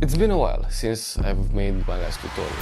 It's been a while since I've made my last tutorial.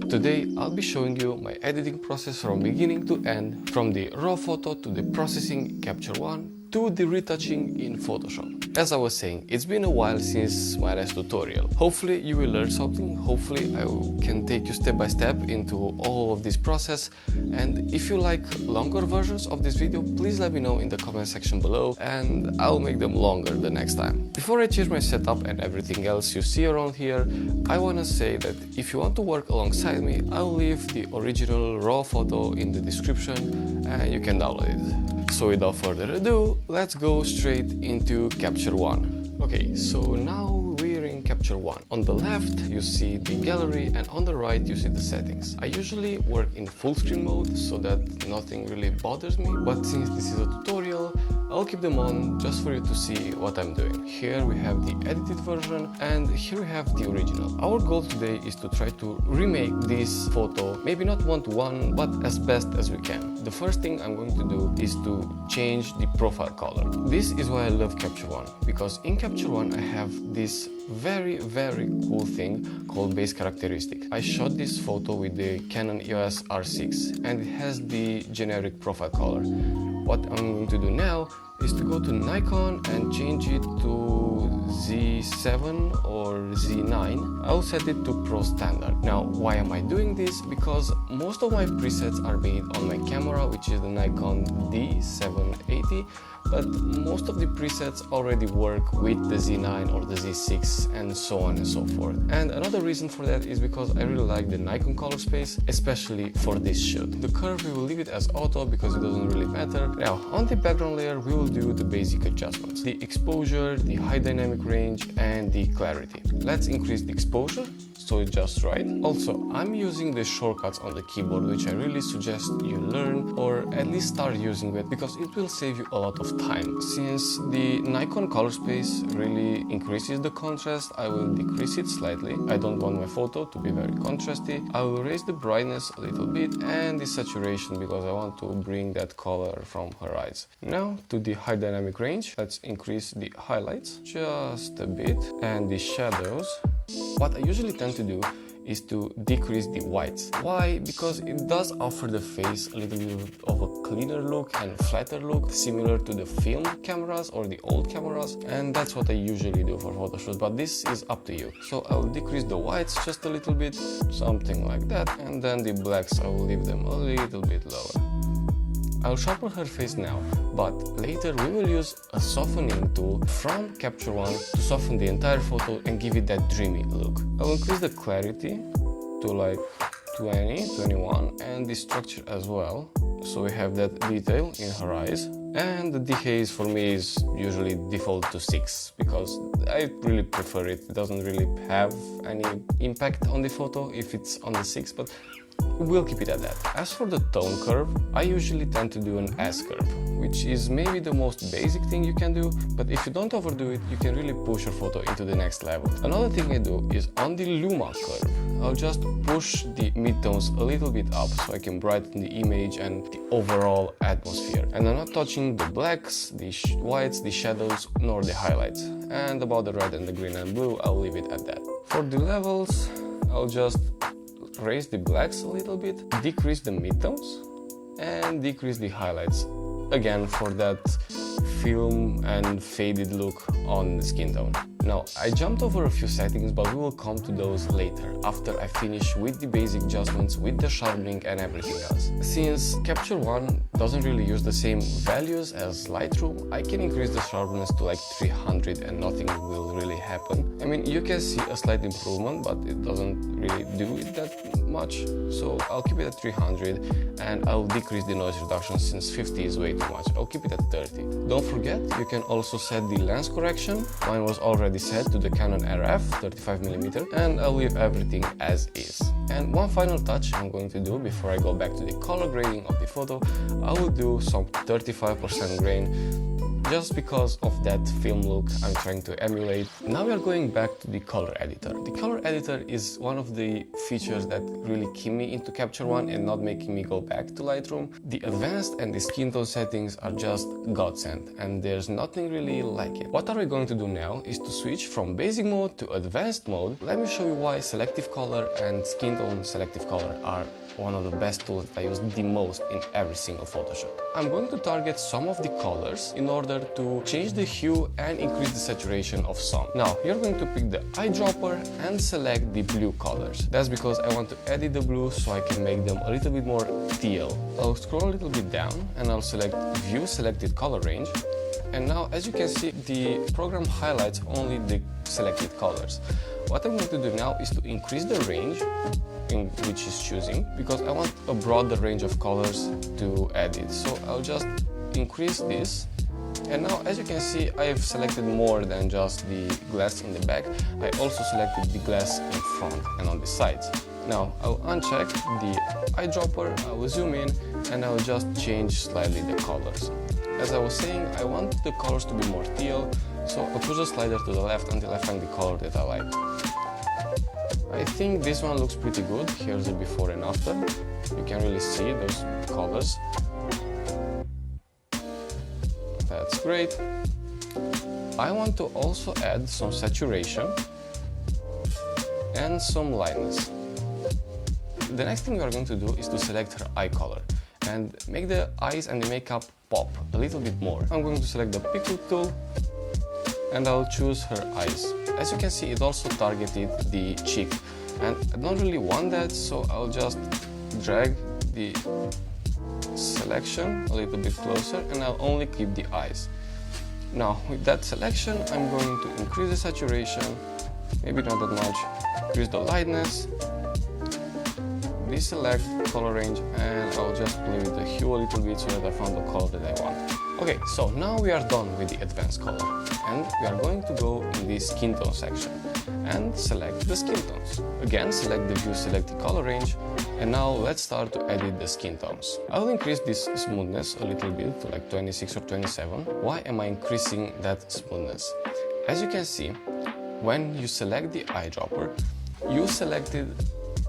Today I'll be showing you my editing process from beginning to end, from the raw photo to the processing in Capture One to the retouching in Photoshop. As I was saying, it's been a while since my last tutorial. Hopefully you will learn something, hopefully I can take you step by step into all of this process, and if you like longer versions of this video, please let me know in the comment section below and I'll make them longer the next time. Before I change my setup and everything else you see around here, I wanna say that if you want to work alongside me, I'll leave the original raw photo in the description and you can download it. So without further ado, let's go straight into Capture One. Okay, so now we're in Capture One. On the left you see the gallery and on the right you see the settings. I usually work in full screen mode so that nothing really bothers me, but since this is a tutorial, I'll keep them on just for you to see what I'm doing. Here we have the edited version and here we have the original. Our goal today is to try to remake this photo, maybe not one-to-one, but as best as we can. The first thing I'm going to do is to change the profile color. This is why I love Capture One, because in Capture One I have this very cool thing called base characteristic. I shot this photo with the Canon EOS R6 and it has the generic profile color. What I'm going to do now is to go to Nikon and change it to Z7 or Z9. I'll set it to Pro Standard. Now, why am I doing this? Because most of my presets are made on my camera, which is the Nikon D780, but most of the presets already work with the Z9 or the Z6 and so on and so forth. And another reason for that is because I really like the Nikon color space, especially for this shoot. The curve, we will leave it as auto because it doesn't really matter. Now, on the background layer, we will do the basic adjustments: the exposure, the high dynamic range, and the clarity. Let's increase the exposure so it's just right. Also, I'm using the shortcuts on the keyboard, which I really suggest you learn or at least start using it, because it will save you a lot of time. Since the Nikon color space really increases the contrast, I will decrease it slightly. I don't want my photo to be very contrasty. I will raise the brightness a little bit and the saturation because I want to bring that color from her eyes. Now to the high dynamic range, let's increase the highlights just a bit and the shadows. What I usually tend to do is to decrease the whites. Why? Because it does offer the face a little bit of a cleaner look and flatter look, similar to the film cameras or the old cameras, and that's what I usually do for photo shoots, but this is up to you. So I'll decrease the whites just a little bit, something like that, and then the blacks I will leave them a little bit lower. I'll sharpen her face now, but later we will use a softening tool from Capture One to soften the entire photo and give it that dreamy look. I'll increase the clarity to like 20, 21 and the structure as well, so we have that detail in her eyes. And the dehaze for me is usually default to 6 because I really prefer it. It doesn't really have any impact on the photo if it's on the 6, but we'll keep it at that. As for the tone curve, I usually tend to do an S curve, which is maybe the most basic thing you can do, but if you don't overdo it, you can really push your photo into the next level. Another thing I do is on the Luma curve, I'll just push the midtones a little bit up so I can brighten the image and the overall atmosphere. And I'm not touching the blacks, the whites, the shadows, nor the highlights. And about the red and the green and blue, I'll leave it at that. For the levels, I'll just raise the blacks a little bit, decrease the midtones, and decrease the highlights. Again, for that film and faded look on the skin tone. Now, I jumped over a few settings, but we will come to those later, after I finish with the basic adjustments, with the sharpening and everything else. Since Capture One doesn't really use the same values as Lightroom, I can increase the sharpness to like 300 and nothing will really happen. I mean, you can see a slight improvement, but it doesn't really do it that much. So I'll keep it at 300 and I'll decrease the noise reduction since 50 is way too much. I'll keep it at 30. Don't forget, you can also set the lens correction. Mine was already set to the Canon RF 35mm, and I'll leave everything as is. And one final touch I'm going to do before I go back to the color grading of the photo, I will do some 35% grain just because of that film look I'm trying to emulate. Now we are going back to the color editor. The color editor is one of the features that really keep me into Capture One and not making me go back to Lightroom. The advanced and the skin tone settings are just godsend, and there's nothing really like it. What are we going to do now is to switch from basic mode to advanced mode. Let me show you why Selective Color and Skin Tone Selective Color are one of the best tools that I use the most in every single Photoshop. I'm going to target some of the colors in order to change the hue and increase the saturation of some. Now, you're going to pick the eyedropper and select the blue colors. That's because I want to edit the blue so I can make them a little bit more teal. I'll scroll a little bit down and I'll select View Selected Color Range. And now, as you can see, the program highlights only the selected colors. What I'm going to do now is to increase the range in which is choosing, because I want a broader range of colors to edit. So I'll just increase this. And now, as you can see, I've selected more than just the glass in the back. I also selected the glass in front and on the sides. Now I'll uncheck the eyedropper, I will zoom in, and I'll just change slightly the colors. As I was saying, I want the colors to be more teal, so I'll push the slider to the left until I find the color that I like. I think this one looks pretty good. Here's the before and after. You can really see those colors. That's great. I want to also add some saturation and some lightness. The next thing we are going to do is to select her eye color and make the eyes and the makeup pop a little bit more. I'm going to select the pickle tool and I'll choose her eyes. As you can see, it also targeted the cheek, and I don't really want that, so I'll just drag the selection a little bit closer and I'll only keep the eyes. Now with that selection, I'm going to increase the saturation, maybe not that much, increase the lightness, deselect color range, and I'll just play with the hue a little bit so that I found the color that I want. Okay, so now we are done with the advanced color, and we are going to go in the skin tone section and select the skin tones. Again, select the View Selected Color Range, and now let's start to edit the skin tones. I'll increase this smoothness a little bit to like 26 or 27. Why am I increasing that smoothness? As you can see, when you select the eyedropper, you selected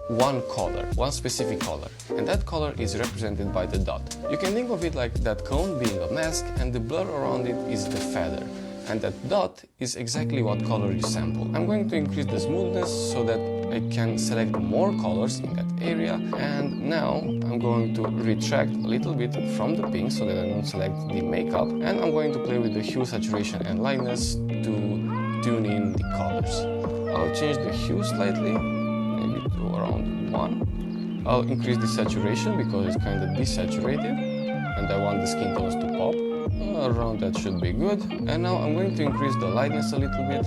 one color, one specific color, and that color is represented by the dot. You can think of it like that cone being a mask and the blur around it is the feather, and that dot is exactly what color you sample. I'm going to increase the smoothness so that I can select more colors in that area, and now I'm going to retract a little bit from the pink so that I don't select the makeup, and I'm going to play with the hue, saturation and lightness to tune in the colors. I'll change the hue slightly, maybe to around 1. I'll increase the saturation because it's kind of desaturated and I want the skin tones to pop. Around that should be good. And now I'm going to increase the lightness a little bit,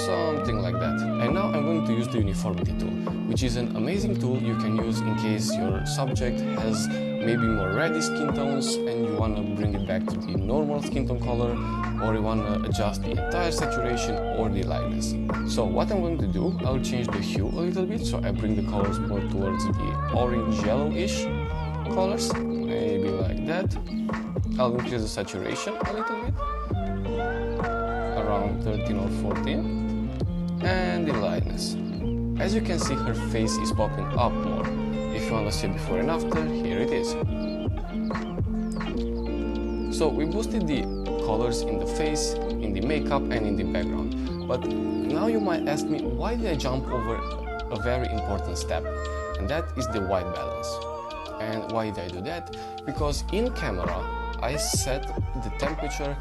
something like that. And now I'm going to use the uniformity tool, which is an amazing tool you can use in case your subject has maybe more reddy skin tones and you want to bring it back to the normal skin tone color, or you want to adjust the entire saturation or the lightness. So what I'm going to do, I'll change the hue a little bit, so I bring the colors more towards the orange yellowish colors, maybe like that. I'll increase the saturation a little bit, around 13 or 14, and the lightness. As you can see, her face is popping up more. If you want to see before and after, here it is. So we boosted the colors in the face, in the makeup and in the background. But now you might ask me, why did I jump over a very important step? And that is the white balance. And why did I do that? Because in camera, I set the temperature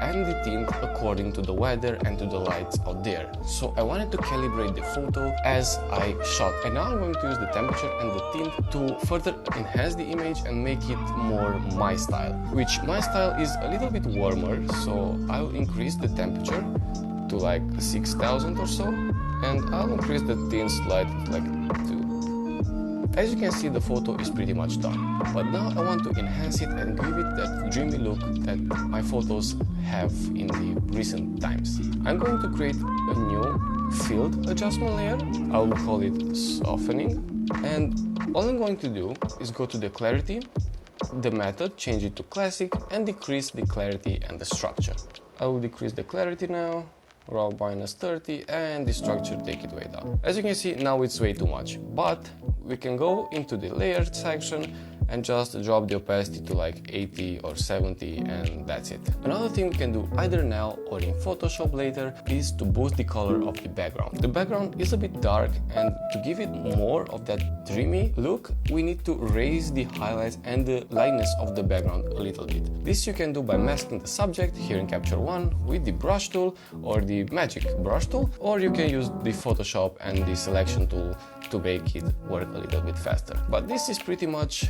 and the tint according to the weather and to the lights out there. So I wanted to calibrate the photo as I shot. And now I'm going to use the temperature and the tint to further enhance the image and make it more my style. Which my style is a little bit warmer, so I'll increase the temperature to like 6000 or so, and I'll increase the tint slightly, like 2. As you can see, the photo is pretty much done, but now I want to enhance it and give it that dreamy look that my photos have in the recent times. I'm going to create a new field adjustment layer. I will call it softening, and all I'm going to do is go to the clarity the method, change it to classic and decrease the clarity and the structure. I will decrease the clarity now, raw -30, and the structure, take it way down. As you can see, now it's way too much, but we can go into the layered section and just drop the opacity to like 80 or 70, and that's it. Another thing we can do either now or in Photoshop later is to boost the color of the background. The background is a bit dark, and to give it more of that dreamy look, we need to raise the highlights and the lightness of the background a little bit. This you can do by masking the subject here in Capture One with the brush tool or the magic brush tool, or you can use the Photoshop and the selection tool to make it work a little bit faster. But this is pretty much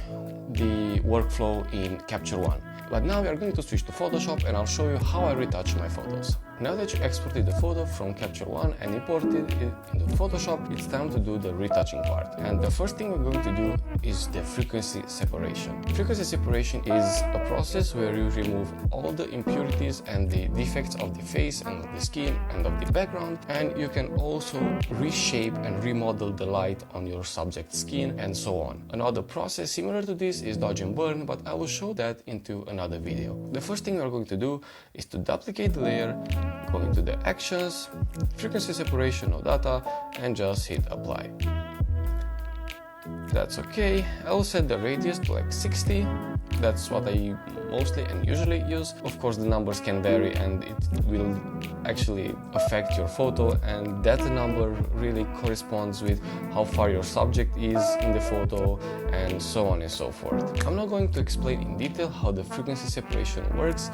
the workflow in Capture One. But now we are going to switch to Photoshop, and I'll show you how I retouch my photos. Now that you exported the photo from Capture One and imported it into Photoshop, it's time to do the retouching part. And the first thing we're going to do is the frequency separation. Frequency separation is a process where you remove all the impurities and the defects of the face and of the skin and of the background, and you can also reshape and remodel the light on your subject's skin and so on. Another process similar to this is dodge and burn, but I will show that into another video. The first thing we're going to do is to duplicate the layer, go into the actions, frequency separation, no data, and just hit apply. That's okay. I will set the radius to like 60. That's what I mostly and usually use. Of course, the numbers can vary and it will actually affect your photo, and that number really corresponds with how far your subject is in the photo and so on and so forth. I'm not going to explain in detail how the frequency separation works,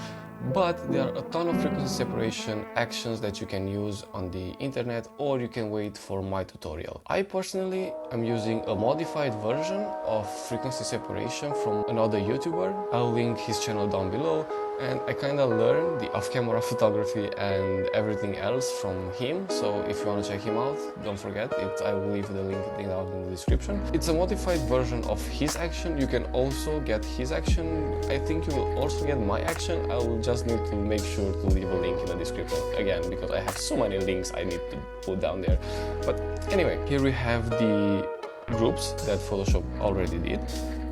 but there are a ton of frequency separation actions that you can use on the internet, or you can wait for my tutorial. I personally am using a modified version of frequency separation from another YouTuber. I'll link his channel down below, and I kind of learned the off-camera photography and everything else from him, so if you want to check him out, don't forget it. I will leave the link down in the description. It's a modified version of his action. You can also get his action. I think you will also get my action. I will just need to make sure to leave a link in the description again, because I have so many links I need to put down there. But anyway, here we have the groups that Photoshop already did.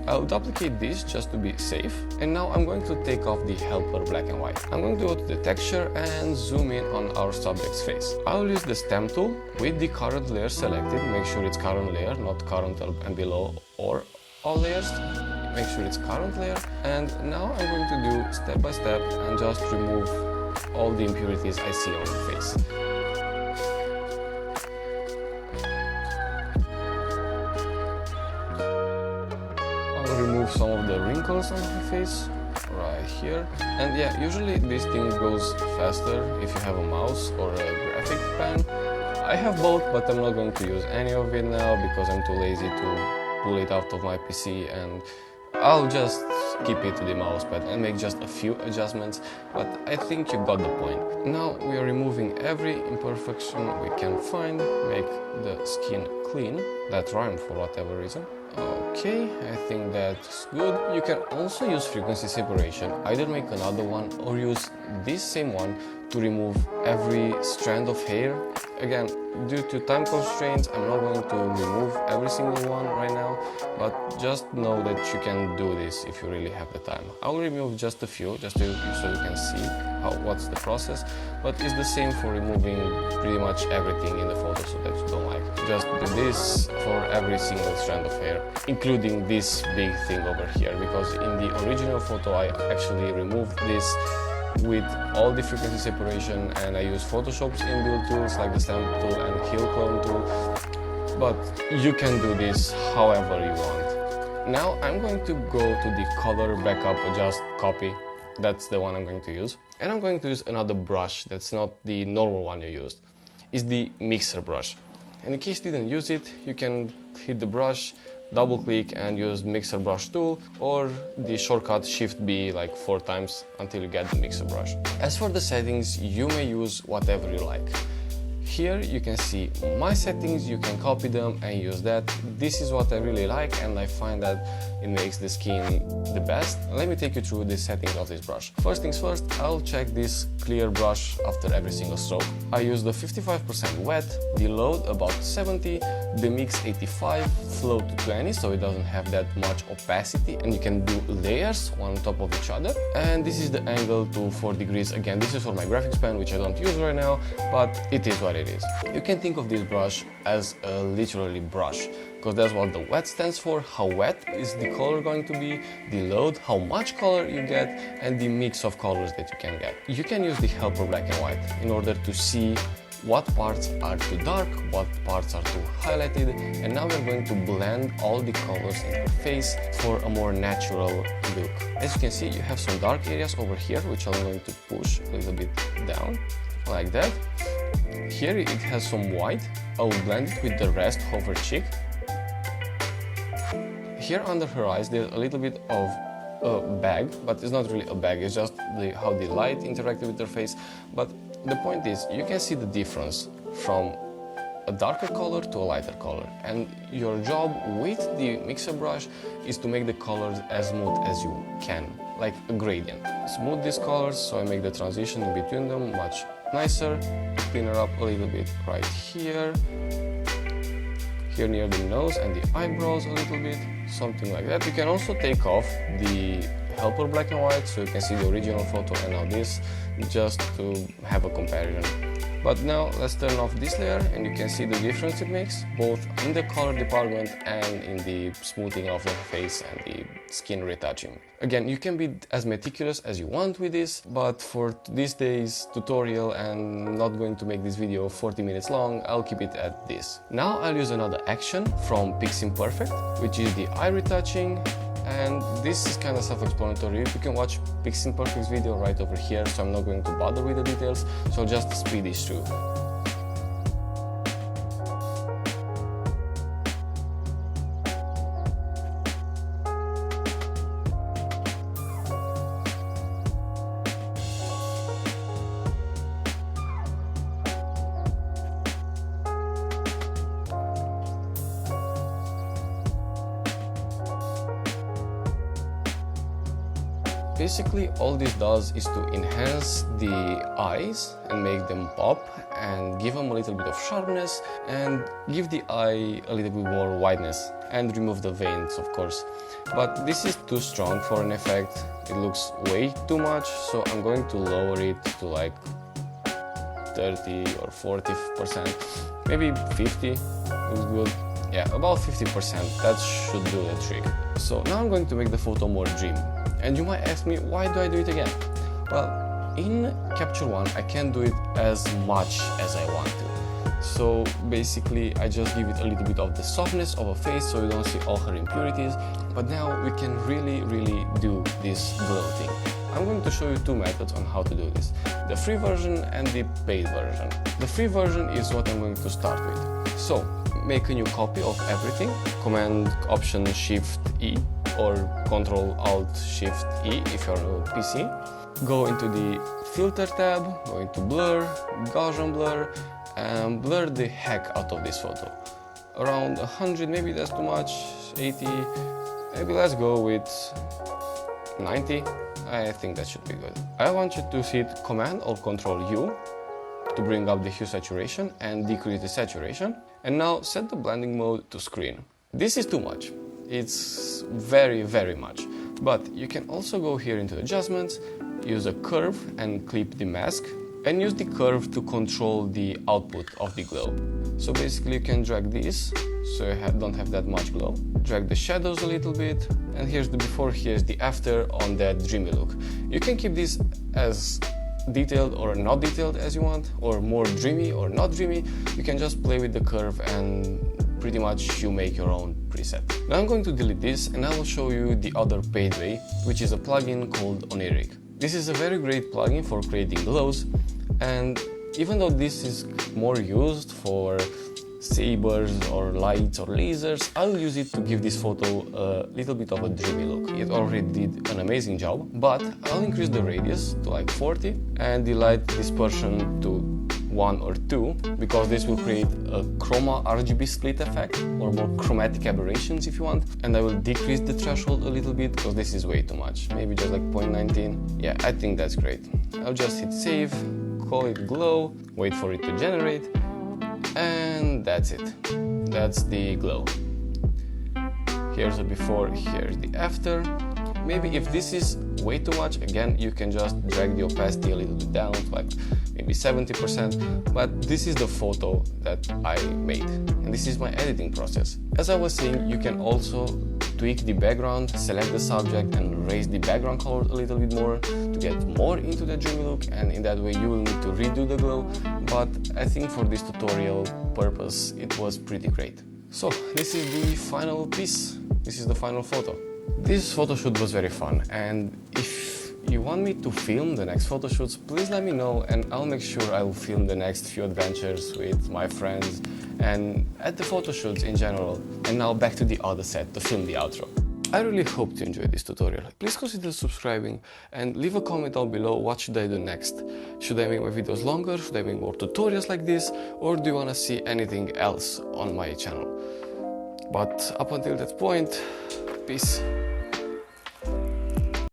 I'll duplicate this just to be safe, and now I'm going to take off the helper black and white. I'm going to go to the texture and zoom in on our subject's face. I'll use the stamp tool with the current layer selected. Make sure it's current layer, not current and below or all layers. Make sure it's current layer, and now I'm going to do step by step and just remove all the impurities I see on the face. Remove some of the wrinkles on the face right here, and yeah, usually this thing goes faster if you have a mouse or a graphic pen. I have both, but I'm not going to use any of it now because I'm too lazy to pull it out of my PC, and I'll just keep it to the mousepad and make just a few adjustments, but I think you got the point. Now we are removing every imperfection we can find, make the skin clean. That rhymed for whatever reason. Okay, I think that's good. You can also use frequency separation, either make another one or use this same one to remove every strand of hair. Again, due to time constraints, I'm not going to remove every single one right now, but just know that you can do this if you really have the time. I'll remove just a few, just so you can see what's the process, but it's the same for removing pretty much everything in the photo so that you don't like. Just do this for every single strand of hair, including this big thing over here, because in the original photo I actually removed this with all the frequency separation, and I use Photoshop's inbuilt tools like the stamp tool and heel clone tool, but you can do this however you want. Now I'm going to go to the color backup adjust copy. That's the one I'm going to use, and I'm going to use another brush that's not the normal one you used. It's the mixer brush, and in case you didn't use it, you can hit the brush, double click and use mixer brush tool, or the shortcut Shift B like 4 times until you get the mixer brush. As for the settings, you may use whatever you like. Here you can see my settings, you can copy them and use that. This is what I really like, and I find that it makes the skin the best. Let me take you through the settings of this brush. First things first, I'll check this clear brush after every single stroke. I use the 55% wet, the load about 70, the mix 85, flow to 20, so it doesn't have that much opacity, and you can do layers one on top of each other. And this is the angle to 4 degrees. Again, this is for my graphics pen, which I don't use right now, but it is what it is. You can think of this brush as a literally brush, because that's what the wet stands for. How wet is the color going to be, the load, how much color you get, and the mix of colors that you can get. You can use the helper black and white in order to see what parts are too dark, what parts are too highlighted, and now we're going to blend all the colors in her face for a more natural look. As you can see, you have some dark areas over here, which I'm going to push a little bit down, like that. Here it has some white. I will blend it with the rest of her cheek. Here under her eyes there's a little bit of a bag, but it's not really a bag, it's just how the light interacted with her face. But the point is, you can see the difference from a darker color to a lighter color, and your job with the mixer brush is to make the colors as smooth as you can, like a gradient. Smooth these colors so I make the transition in between them much nicer. Clean her up a little bit right here, here near the nose and the eyebrows a little bit, something like that. You can also take off the helper black and white so you can see the original photo and now this, just to have a comparison. But now let's turn off this layer and you can see the difference it makes, both in the color department and in the smoothing of the face and the skin retouching. Again, you can be as meticulous as you want with this, but for this day's tutorial and not going to make this video 40 minutes long, I'll keep it at this. Now I'll use another action from Piximperfect, which is the eye retouching. And this is kind of self-explanatory. You can watch Piximperfect's video right over here, so I'm not going to bother with the details, so I'll just speed this through. Basically, all this does is to enhance the eyes and make them pop and give them a little bit of sharpness and give the eye a little bit more wideness and remove the veins, of course. But this is too strong for an effect. It looks way too much, so I'm going to lower it to like 30 or 40%, maybe 50 is good. Yeah, about 50%, that should do the trick. So now I'm going to make the photo more dreamy. And you might ask me, why do I do it again? Well, in Capture One, I can't do it as much as I want to. So basically, I just give it a little bit of the softness of a face so you don't see all her impurities. But now we can really do this glow thing. I'm going to show you two methods on how to do this. The free version and the paid version. The free version is what I'm going to start with. So, make a new copy of everything. Command Option Shift E or Control Alt Shift E if you're on a PC. Go into the Filter tab, go into Blur, Gaussian Blur, and blur the heck out of this photo. Around 100, maybe that's too much, 80, maybe let's go with 90. I think that should be good. I want you to hit Command or Control U to bring up the hue saturation and decrease the saturation. And now set the blending mode to screen. This is too much. It's very much. But you can also go here into adjustments, use a curve and clip the mask, and use the curve to control the output of the glow. So basically you can drag this so you don't have that much glow. Drag the shadows a little bit, and here's the before, here's the after on that dreamy look. You can keep this as detailed or not detailed as you want, or more dreamy or not dreamy. You can just play with the curve and pretty much you make your own preset. Now I'm going to delete this and I will show you the other paid way, which is a plugin called Oniric. This is a very great plugin for creating glows, and even though this is more used for sabers or lights or lasers, I'll use it to give this photo a little bit of a dreamy look. It already did an amazing job, but I'll increase the radius to like 40 and the light dispersion to 1 or 2, because this will create a chroma RGB split effect, or more chromatic aberrations if you want, and I will decrease the threshold a little bit because this is way too much, maybe just like 0.19. Yeah, I think that's great. I'll just hit save, call it glow, wait for it to generate, and that's it. That's the glow. Here's the before, here's the after. Maybe if this is way too much, again, you can just drag the opacity a little bit down to like maybe 70%, but this is the photo that I made, and this is my editing process. As I was saying, you can also tweak the background, select the subject and raise the background color a little bit more to get more into the dreamy look, and in that way you will need to redo the glow, but I think for this tutorial purpose it was pretty great. So this is the final piece, this is the final photo. This photo shoot was very fun, and if you want me to film the next photo shoots, please let me know and I'll make sure I will film the next few adventures with my friends and at the photo shoots in general. And now back to the other set to film the outro. I really hope you enjoyed this tutorial. Please consider subscribing and leave a comment down below what should I do next. Should I make my videos longer? Should I make more tutorials like this? Or do you want to see anything else on my channel? But up until that point, peace.